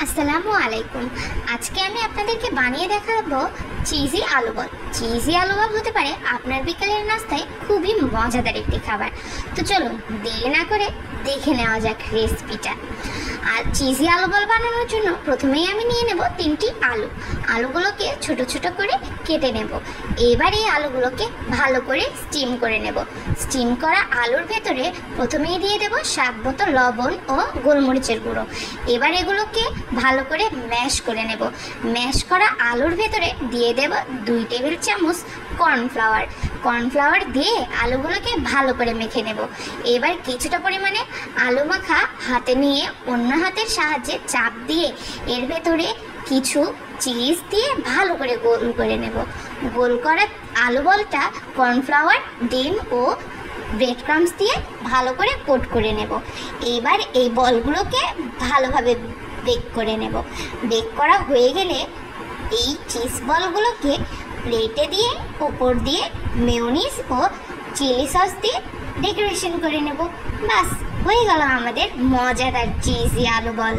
আসসালামু আলাইকুম। আজকে আমি আপনাদেরকে বানিয়ে দেখাবো চিজি আলু বল। চিজি আলু বল হতে পারে আপনার বিকালের নাস্তায় খুবই মজাদার একটি খাবার। তো চলুন দেরি না করে দেখে নেওয়া যাক রেসিপিটা। আর চিজি আলু বল বানানোর জন্য প্রথমেই আমি নিয়ে নেব 3টি আলু। আলুগুলোকে ছোট ছোট করে কেটে নেব। এবার এই আলুগুলোকে ভালো করে স্টিম করে নেব। স্টিম করা আলুর ভেতরে প্রথমেই দিয়ে দেব স্বাদ মতো লবণ ও গোলমরিচের গুঁড়ো। এবার এগুলোকে ভালো করে ম্যাশ করে নেব। ম্যাশ করা আলুর ভেতরে দিয়ে দেব 2 টেবিল চামচ কর্নফ্লাওয়ার। কর্নফ্লাওয়ার দিয়ে আলুগুলোকে ভালো করে মেখে নেব। এবার কিছুটা পরিমাণে আলু মাখা হাতে নিয়ে অন্য হাতের সাহায্যে চাপ দিয়ে এর ভেতরে কিছু চিজ দিয়ে ভালো করে গোল করে নেব। গোল করা আলু বলটা কর্নফ্লাওয়ার, ডিম ও ব্রেড ক্রাম্বস দিয়ে ভালো করে কোট করে নেব। এবার এই বলগুলোকে ভালোভাবে বেক করে নেব। বেক করা হয়ে গেলে এই চিজ বলগুলোকে প্লেটে দিয়ে উপর দিয়ে মেয়োনিজ ও চিলি সস দিয়ে ডেকোরেশন করে নেব। বাস হয়ে গেল আমাদের মজাদার চিজি আলু বল।